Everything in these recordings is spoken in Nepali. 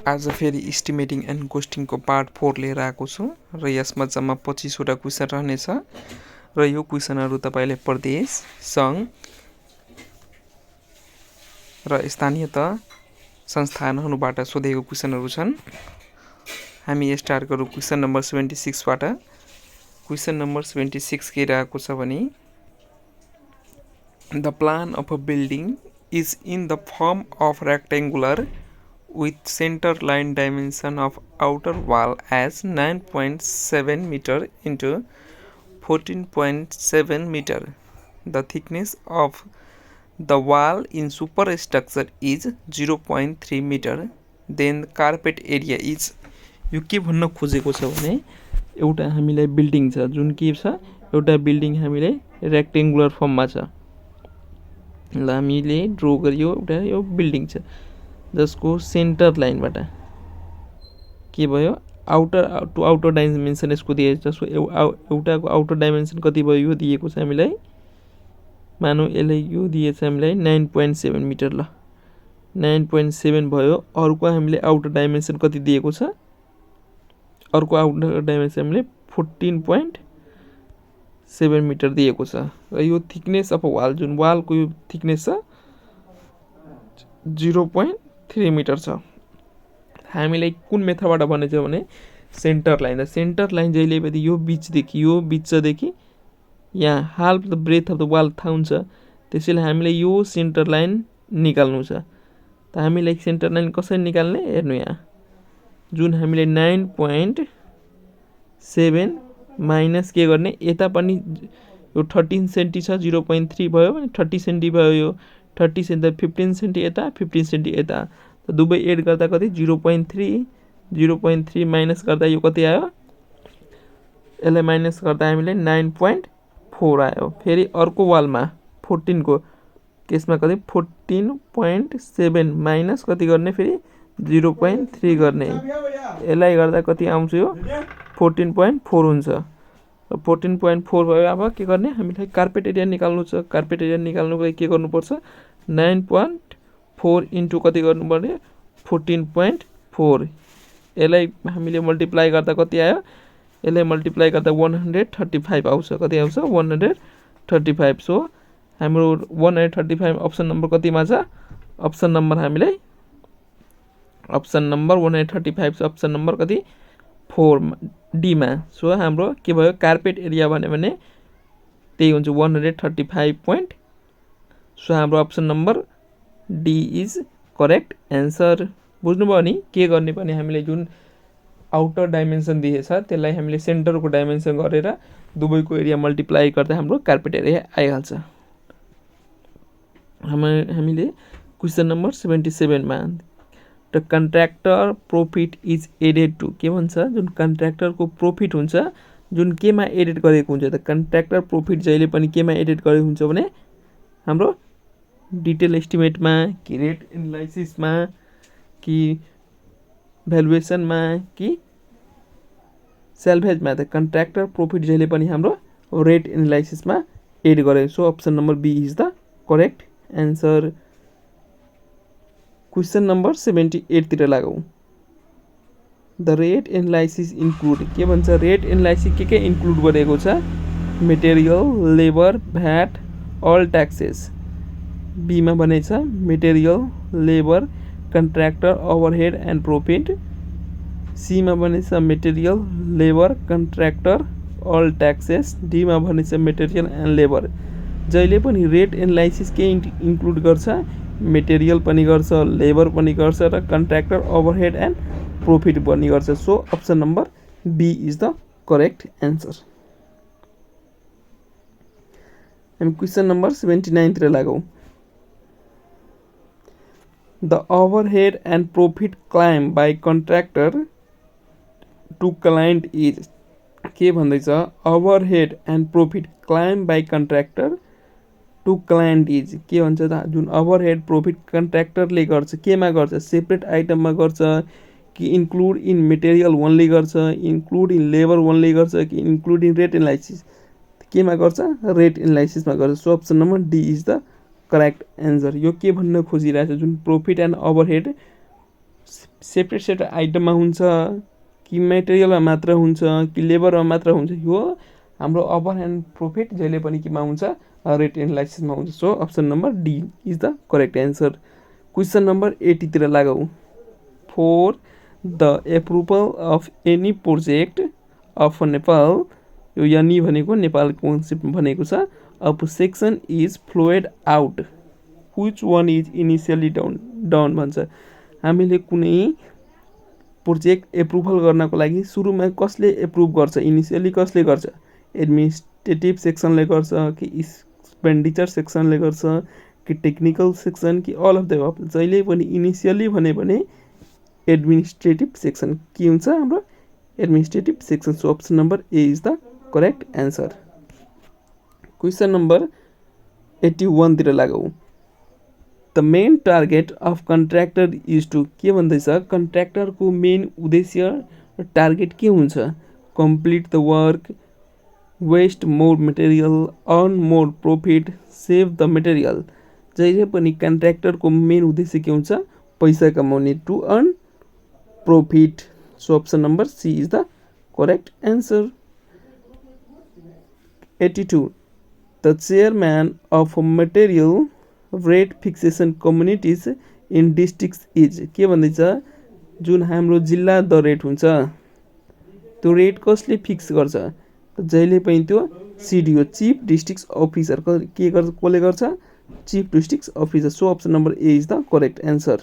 आज फेरि इस्टिमेटिङ एन्ड कोस्टिङको पार्ट 4 लिएर आएको छु र यसमा जम्मा 25 वटा क्वेसन रहनेछ र यो क्वेसनहरू तपाईले प्रदेश, सङ्घ र स्थानीय संस्थानहरूबाट सोधेको क्वेसनहरू छन्। हामी स्टार्ट गरौँ क्वेसन नम्बर 76 बाट। क्वेसन नम्बर 76 के रहेको छ भने the plan of a building is in the form of rectangular with center line dimension of outer wall as 9.7 meter into 14.7 meter. The thickness of the wall in superstructure is 0.3 meter. Then carpet area is यो के भन्न खोजेको छ भने एउटा हामीलाई बिल्डिङ छ जुन के छ एउटा बिल्डिङ हामीलाई रेक्टेंगुलर फर्ममा छ। ल हामीले ड्रा गरियो एउटा यो बिल्डिङ छ जसको सेन्टर लाइनबाट के भयो आउटर डाइमेन्सन यसको दिएको छ। एउटाको आउटर डाइमेन्सन कति भयो यो दिएको छ हामीलाई, मानौ यसलाई यो दिएछ हामीलाई 9.7 मिटर। ल 9.7 भयो। अर्को हामीले आउटर डाइमेन्सन कति दिएको छ, अर्को आउटर डाइमेन्सन हामीले 14.7 मिटर दिएको छ र यो थिकनेस अफ वाल जुन वालको यो थिकनेस छ 0.3 मिटर छ। हामीलाई कुन मेथडबाट बनेछ भने सेन्टर लाइन। सेन्टर लाइन जहिले पनि यो बीचदेखि यहाँ half the breath of the wall थाहा हुन्छ, त्यसैले हामीले यो सेन्टर लाइन निकाल्नु छ। त हामीलाई सेन्टर लाइन कसरी निकाल्ने हेर्नु, यहाँ जुन हामीले 9.7 माइनस के गर्ने यता पनि यो 13 सेन्टी छ 0.3 भयो भने 30 सेन्टी भयो, यो 30 सेन्टी 15 सेन्टी यता 15 सेन्टी यता, त दुबै एड गर्दा कति 0.3 माइनस गर्दा यो कति आयो, यसलाई माइनस गर्दा हामीले 9.4 आयो। फेरि अर्को वालमा 14 को केसमा कति 14.7 माइनस कति गर्ने फेरि 0.3 गर्ने, यसलाई गर्दा कति आउँछ यो 14.4 हुन्छ। 14.4 भयो। अब के गर्ने, हामीलाई कार्पेट एरिया निकाल्नु छ। कार्पेट एरिया निकाल्नुको लागि के गर्नुपर्छ 9.4 इन्टु कति गर्नु पर्ने 14.4, यसलाई हामीले मल्टिप्लाई गर्दा कति आयो, यसलाई मल्टिप्लाई गर्दा 135 आउँछ। कति आउँछ 135। सो हाम्रो 135 अप्सन नम्बर कतिमा छ, अप्सन नम्बर हामीलाई अप्सन नम्बर 135 छ, अप्सन नम्बर कति 4 डी मा। सो हाम्रो के भयो कार्पेट एरिया भन्यो भने त्यही हुन्छ 135 सो हाम्रो option number D is correct answer. बुझ्नुभयो नि के गर्ने पनि हामीले जुन आउटर डाइमेन्सन दिएछ त्यसलाई हामीले सेन्टरको डाइमेन्सन गरेर दुवैको एरिया मल्टिप्लाई गर्दा हाम्रो कार्पेट एरिया आइहाल्छ। हामीले क्वेसन नम्बर 77 मा the contractor profit is added to के भन्छ, जुन कन्ट्र्याक्टरको प्रॉफिट हुन्छ जुन केमा एडेड गरेको हुन्छ। त कन्ट्र्याक्टर प्रॉफिट जहिले पनि केमा एडेड गरेको हुन्छ भने हाम्रो डिटेल एस्टिमेटमा कि रेट एनालाइसिसमा कि भ्यालुएसनमा कि सेल्भेजमा। त कन्ट्र्याक्टर प्रॉफिट जहिले पनि हाम्रो रेट एनालाइसिसमा एड गरेको। So option number B is the correct answer. Question number 78 तिर लागौँ। द रेट एनालाइसिस इन्क्लुड के भन्छ, रेट एनालाइसिस के इन्क्लुड गरेको छ, material, labour, VAT, all taxes. B मा बनेछ material, labour, contractor, overhead and profit. C मा बनेछ material, labour, contractor, all taxes. D मा बनेछ मेटेरियल एन्ड लेबर। जहिले पनि रेट एनालाइसिस के इन्क्लुड गर्छ, मेटेरियल पनि गर्छ, लेबर पनि गर्छ र कन्ट्र्याक्टर, ओभरहेड एन्ड प्रॉफिट पनि गर्छ। So option number B is the correct answer. हामी क्वेसन नम्बर 79 तिर लागौँ। The overhead and profit claim by contractor to client is के भन्दैछ, overhead and profit claim by contractor to client is के भन्छ त, जुन ओभरहेड प्रॉफिट कन्ट्र्याक्टरले गर्छ केमा गर्छ, सेपरेट आइटममा गर्छ कि इन्क्लुड इन मेटेरियल ओन्ली गर्छ, इन्क्लुड इन लेबर ओन्ली गर्छ कि इन्क्लुड इन रेट एनालाइसिस, केमा गर्छ रेट एनालाइसिसमा गर्छ। So option number D is the correct answer. यो के भन्न खोजिरहेछ, जुन प्रॉफिट एन्ड ओभरहेड सेपरेट आइटममा हुन्छ कि मेटेरियलमा मात्र हुन्छ कि लेबरमा मात्र हुन्छ, यो हाम्रो ओभर एन्ड प्रॉफिट जहिले पनि केमा हुन्छ, रेट एनालाइसिसमा हुन्छ। So option number D is the correct answer. Question number 80 तिर लागौ। For the approval of any project of Nepal, यो यानी भनेको नेपालको कन्सेप्ट भनेको छ, of section is flowed out which one is initially done भन्छ। हामीले कुनै प्रोजेक्ट एप्रुभल गर्नको लागि सुरुमा कसले एप्रुभ गर्छ, इनिशियली कसले गर्छ, एडमिनिस्ट्रेटिभ सेक्सनले गर्छ कि एक्सपेन्डिचर सेक्सनले गर्छ कि टेक्निकल सेक्सन कि अल अफ द अबभ। जहिले पनि इनिशियली भने एडमिनिस्ट्रेटिभ सेक्सन के हुन्छ, हाम्रो administrative section. So option number A is the correct answer. Question number 81 तिर लागौ। The main target of contractor is to, के भन्दैछ, कन्ट्र्याक्टरको मेन उद्देश्य टार्गेट के हुन्छ, complete the work, waste more material, earn more profit, save the material. जहिले पनि कन्ट्र्याक्टरको मेन उद्देश्य के हुन्छ, पैसा कमाउने, to earn profit. So option number C is the correct answer. 82 the chairman of material rate fixation communities in district is, के भन्दैछ, जुन हाम्रो जिल्ला द रेट हुन्छ त्यो रेट कसले फिक्स गर्छ, जहिले पनि त्यो सिडिओ, चिफ डिस्ट्रिक्ट अफिसर, के गर्छ, कसले गर्छ, chief district officer. So option number A is the correct answer.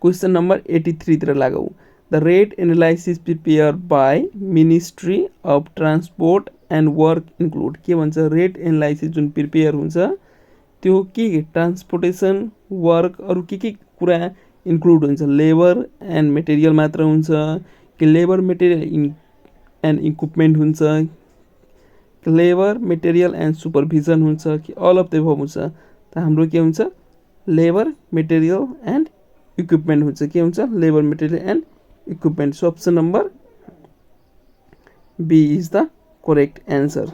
Question number 83 तिर लागौ। The rate analysis prepare by ministry of transport and work include, के भन्छ, रेट एनालाइसिस जुन प्रिपेयर हुन्छ त्यो के ट्रान्सपोर्टेसन, वर्क, अरू के कुरा इन्क्लुड हुन्छ, लेबर एन्ड मेटेरियल मात्र हुन्छ कि लेबर, मेटेरियल एन्ड इक्विपमेन्ट हुन्छ, लेबर, मेटेरियल एन्ड सुपरभिजन हुन्छ कि अल अफ द एबभ हुन्छ। त हाम्रो के हुन्छ, लेबर, मेटेरियल एन्ड इक्विपमेन्ट हुन्छ, के हुन्छ, labour, material and equipment. So option number B is the correct answer.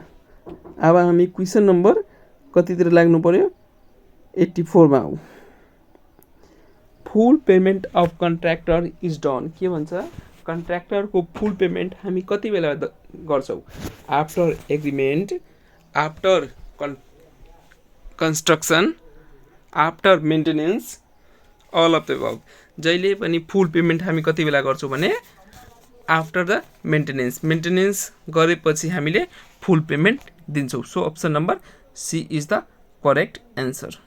अब हामी क्वेसन नम्बर कतितिर लाग्नु पर्यो, 84 मा हो। Full payment of contractor is done, के भन्छ, कन्ट्र्याक्टरको फुल पेमेन्ट हामी कति बेला गर्छौँ, after agreement, after construction, after maintenance, all of the above. जहिले पनि फुल पेमेन्ट हामी कति बेला गर्छौँ भने आफ्टर द मेन्टेनेन्स गरेपछि हामीले फुल पेमेन्ट दिन्छौँ। So option number C is the correct answer.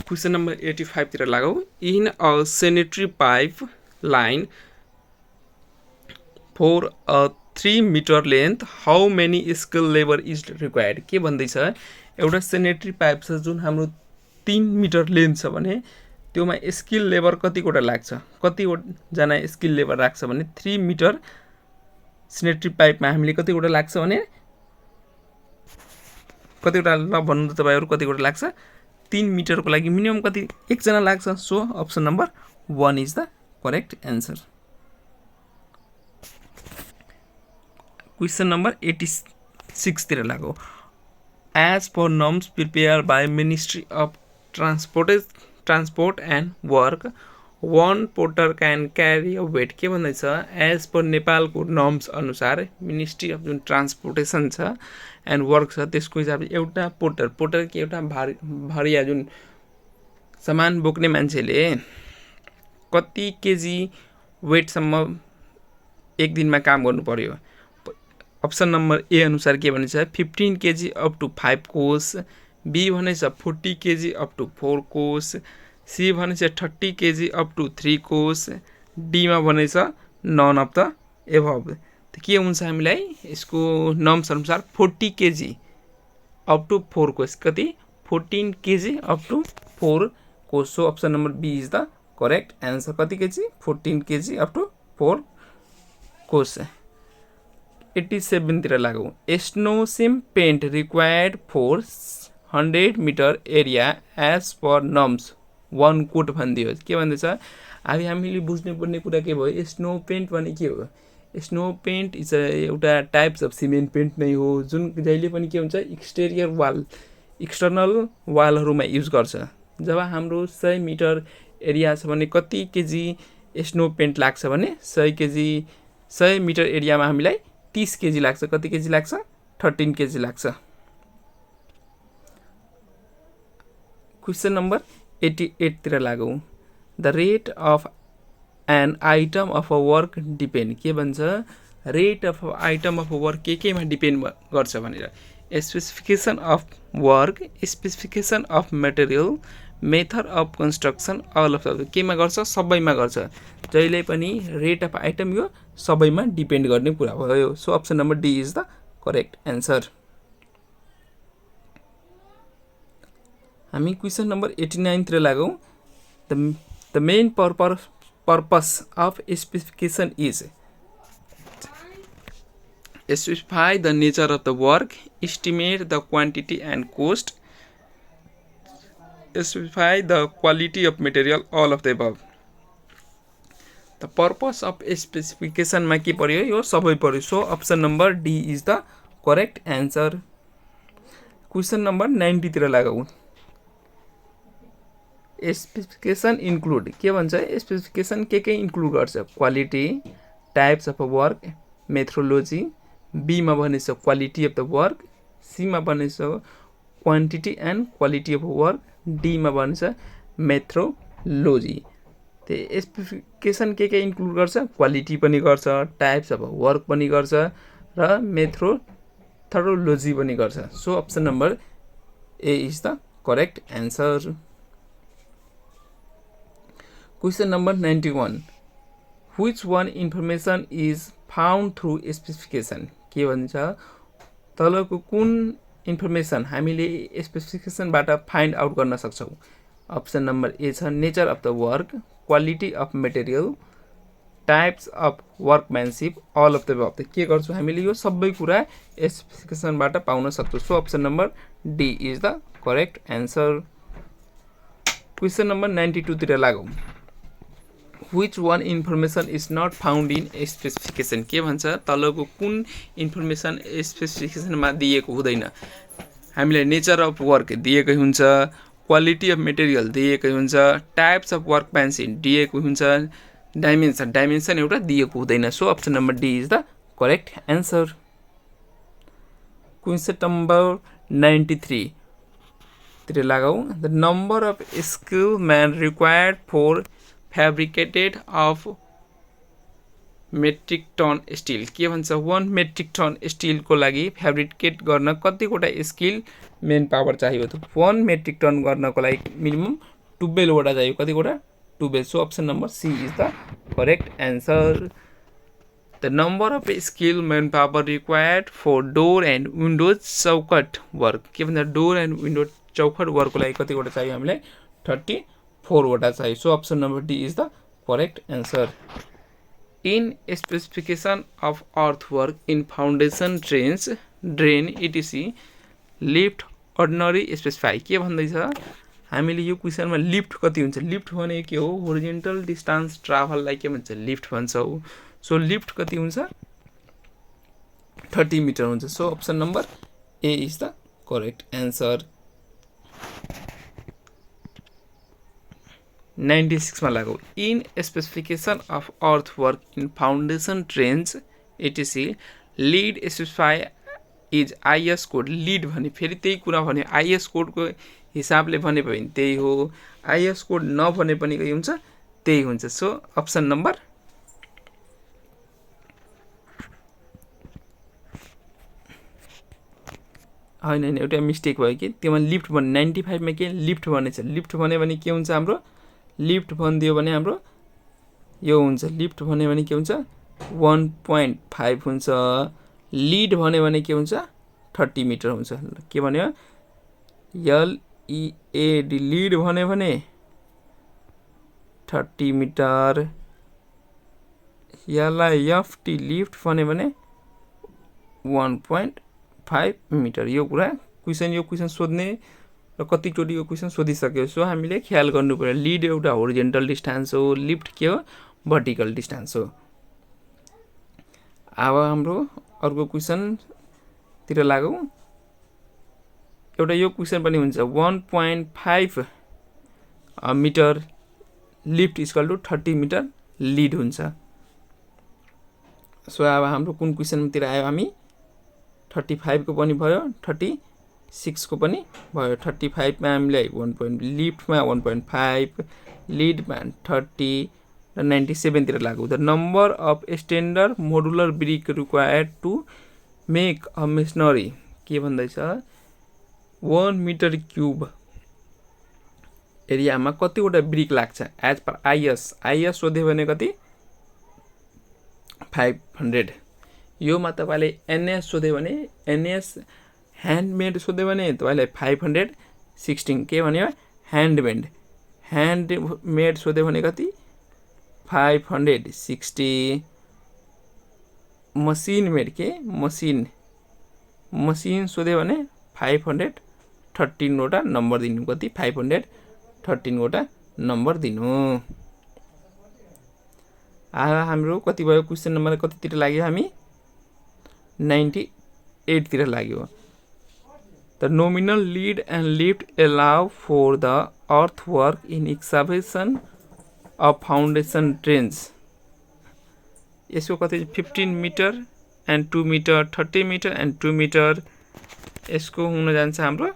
Question number 85 तिर लागौ। In a sanitary pipe line for a 3 metre length how many skill labour is required, के भन्दैछ, एउटा सेनेटरी पाइप छ जुन हाम्रो 3 मिटर लेन्थ छ भने त्योमा स्किल लेबर कतिवटा लाग्छ, कतिजना स्किल लेबर लाग्छ भने 3 मिटर सेनेटरी पाइपमा हामीले कतिवटा लाग्छ भने, कतिवटा ल भन्नु त तपाईँहरू, कतिवटा लाग्छ, 3 मिटरको लागि मिनिमम कति, एकजना लाग्छ। So option number 1 is the correct answer. Question number 86 तिर लागौ। As per norms prepare by ministry of transport and work, 1 porter can carry a weight, के भन्दैछ, एज पर नेपालको नर्म्स अनुसार मिनिस्ट्री अफ जुन ट्रान्सपोर्टेसन छ एन्ड वर्क छ त्यसको हिसाबले एउटा पोर्टर कि एउटा भरिया जुन सामान बोक्ने मान्छेले कति केजी वेटसम्म एक दिनमा काम गर्नु पर्यो। अप्सन नम्बर ए अनुसार के भनेछ, 15 केजी अप टु 5 कोस, बी भनेछ 40 केजी अप टु 4 कोस, सी भनेछ 30 केजी अप टु 3 कोस, डीमा भनेछ नन अफ द एबभ। त के हुन्छ, हामीलाई यसको नर्म्स अनुसार 40 केजी अप टु 4 कोस, कति, 14 केजी अप टु 4 कोस। So option number B is the correct answer. कति केजी, 14 केजी अप टु 4 कोस। 87 तिर लागौ। Snowcem paint required for 100 metre area as per norms 1 coat भनिदियो, के भन्दैछ, अब हामीले बुझ्नुपर्ने कुरा के भयो, स्नो पेन्ट भने के हो, स्नो पेन्ट इज एउटा टाइप्स अफ सिमेन्ट पेन्ट नै हो जुन जहिले पनि के हुन्छ, एक्सटेरियर वाल एक्सटर्नल वालहरूमा युज गर्छ। जब हाम्रो 100 मिटर एरिया छ भने कति केजी स्नो पेन्ट लाग्छ भने 100 केजी 100 मिटर एरियामा हामीलाई 30 केजी लाग्छ। कति केजी लाग्छ? 13 केजी लाग्छ। क्वेसन नम्बर 88 तिर लागौँ। The rate of an item of a work depend. के भन्छ? Rate of item of work केमा डिपेन्ड गर्छ भनेर। Specification of work, specification of material, method of construction, all of केमा गर्छ? सबैमा गर्छ। जहिले पनि रेट अफ आइटम यो सबैमा डिपेन्ड गर्ने कुरा भयो। So option number D is the correct answer. हामी क्वेसन नम्बर 89 तिर लागौँ। The main purpose of specification is specify the nature of the work, estimate the quantity and cost, specify the quality of material, all of the above. The purpose of specification मा के पर्यो? यो सबै पर्यो। So option number D is the correct answer. Question number 90 तिर लागौँ। Specification include. के भन्छ? स्पेसिफिकेसन के इन्क्लुड गर्छ? Quality, types of work, methodology, B मा भनेछ quality of the work, C मा भनेछ quantity and quality of work, D मा भनेछ मेथोडोलोजी। त्यो स्पेसिफिकेसन के इन्क्लुड गर्छ? क्वालिटी पनि गर्छ, टाइप्स अफ वर्क पनि गर्छ र मेथोडोलोजी पनि गर्छ। So option number A is the correct answer. Question number 91। Which one information is found through specification. के भन्छ? तलको कुन इन्फर्मेसन हामीले स्पेसिफिकेसनबाट फाइन्ड आउट गर्न सक्छौँ? अप्सन नम्बर ए छ nature of the work, quality of material, types of workmanship, all of the above. के गर्छौँ? हामीले यो सबै कुरा स्पेसिफिकेसनबाट पाउन सक्छौँ। So option number D is the correct answer. Question number 92 तिर लागौँ। Which one information is not found in specification? के भन्छ? तलको कुन इन्फर्मेसन स्पेसिफिकेसनमा दिएको हुँदैन? हामीलाई नेचर अफ वर्क दिएकै हुन्छ, क्वालिटी अफ मेटेरियल दिएकै हुन्छ, टाइप्स अफ वर्कम्यानसिप दिएको हुन्छ, डाइमेन्सन एउटा दिएको हुँदैन। So option number D is the correct answer. Question number 93 तिर लागौँ। The number of skill man required for fabricated of metric ton steel. के भन्छ? 1 मेट्रिक टन स्टिलको लागि फेब्रिकेट गर्न कतिवटा स्किल मेन पावर चाहियो? 1 मेट्रिक टन गर्नको लागि मिनिमम 12 वटा चाहियो। कतिवटा? 12। So option number C is the correct answer. The number of skill man power required for door and windows चौकट वर्क। के भन्छ? डोर एन्ड विन्डो चौकट वर्कको लागि कतिवटा चाहियो हामीलाई? 34 वटा चाहियो। So option number D is the correct answer. In specification of earth work in foundation drain इटिसी lift ordinary specify. के भन्दैछ? हामीले यो क्वेसनमा लिफ्ट कति हुन्छ? लिफ्ट भने के हो? होरिजेन्टल डिस्टेन्स ट्राभललाई के भन्छ? लिफ्ट भन्छौँ। सो लिफ्ट कति हुन्छ? 30 मिटर हुन्छ। So option number A is the correct answer. 96 मा लागौ। In specification of earth work in foundation trenches etc lead specify is IS code. Lead भने फेरि त्यही कुरा भन्यो, आइएस कोडको हिसाबले भने पनि त्यही हो, आइएस कोड नभने पनि के हुन्छ? त्यही हुन्छ। सो अप्सन नम्बर होइन, एउटा मिस्टेक भयो कि त्योमा लिफ्ट भने 95 मा के लिफ्ट भनेछ? लिफ्ट भन्यो भने के हुन्छ हाम्रो? लिफ्ट भनिदियो भने हाम्रो यो हुन्छ। लिफ्ट भन्यो भने के हुन्छ? 1.5 हुन्छ। लिड भन्यो भने के हुन्छ? 30 मिटर हुन्छ। के भन्यो? LEAD लिड भन्यो भने 30 मिटर। LIFT लिफ्ट भन्यो भने 1.5 मिटर। यो कुरा यो क्वेसन सोध्ने र कतिचोटि यो क्वेसन सोधिसक्यो। सो हामीले ख्याल गर्नु पर्यो। लिड एउटा होरिजेन्टल डिस्टेन्स हो, लिफ्ट के हो? भर्टिकल डिस्टेन्स हो। अब हाम्रो अर्को क्वेसन तिर लागौँ। एउटा यो क्वेसन पनि हुन्छ 1.5 metre lift equal to 30 metre lead हुन्छ। सो अब हाम्रो कुन क्वेसनतिर आयो हामी 35 को पनि भयो 36 को पनि भयो। 35 मा हामीलाई लिफ्टमा 1.5 लिडमा 30 र 97 तिर लागु। The number of standard modular brick required to make a masonry के भन्दैछ 1 मिटर क्यूब एरियामा कतिवटा ब्रिक लाग्छ एज पर आइएस सोध्यो भने कति 500। योमा तपाईले एनएस सोध्यो भने एनएस ह्यान्डमेड सोध्यो भने तपाईले 516 के भन्यो ह्यान्डमेड सोध्यो भने कति 560। मसिन मेड के मसिन सोध्यो भने 513 वटा नम्बर दिनु। कति 513 वटा नम्बर दिनु। हाम्रो कति भयो क्वेसन नम्बर कतितिर लाग्यो हामी 98 तिर लाग्यो। The nominal lead and lift allow for the earthwork in excavation of foundation trench. यसको कति 15 metre and 2 metre 30 metre and 2 metre. यसको हुन जान्छ हाम्रो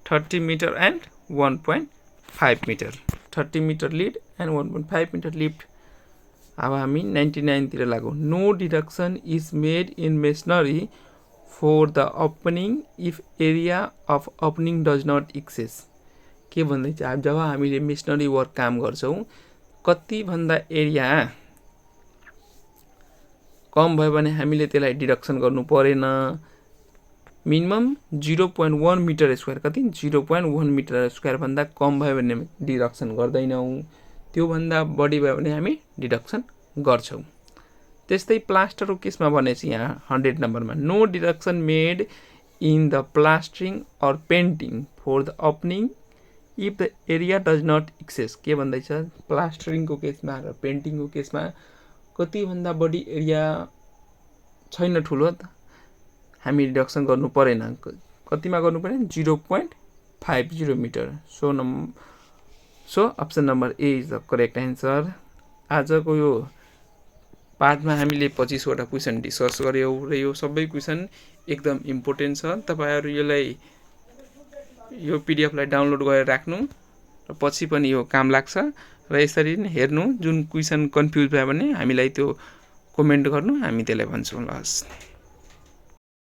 30 metre and 1.5 metre 30 metre lead and 1.5 metre lift. अब हामी 99 तिर लागौ। No deduction is made in masonry for the opening if area of opening does not exceed. के भन्दैछ अब जब हामीले मेसनरी वर्क काम गर्छौं कति भन्दा एरिया कम भयो भने हामीले त्यसलाई डिडक्सन गर्नु परेन। मिनिमम 0.1 मिटर स्क्वायर कति 0.1 मिटर स्क्वायर भन्दा कम भयो भने डिडक्सन गर्दैनौं। त्यो भन्दा बढी भयो भने हामी डिडक्सन गर्छौं। त्यस्तै प्लास्टरको केसमा भनेपछि यहाँ 100 नम्बरमा no deduction made in the plastering or painting for the opening if the area does not exceed. के भन्दैछ प्लास्टरिङको केसमा र पेन्टिङको केसमा कति भन्दा बढी एरिया छैन ठुलो हामी डिडक्सन गर्नु परेन। कतिमा गर्नु पर्ने 0.50 metre. So option number A is the correct answer. आजको यो पार्टमा हामीले 25 वटा क्वेसन डिस्कस गर्यौं र यो सबै क्वेसन एकदम इम्पोर्टेन्ट छ। तपाईहरु यो पीडीएफ लाई डाउनलोड गरेर राख्नु र पछि पनि यो काम लाग्छ र यसरी नै हेर्नु। जुन क्वेसन कन्फ्युज भयो भने हामीलाई त्यो कमेन्ट गर्नु हामी त्यसलाई भन्छौं। ल।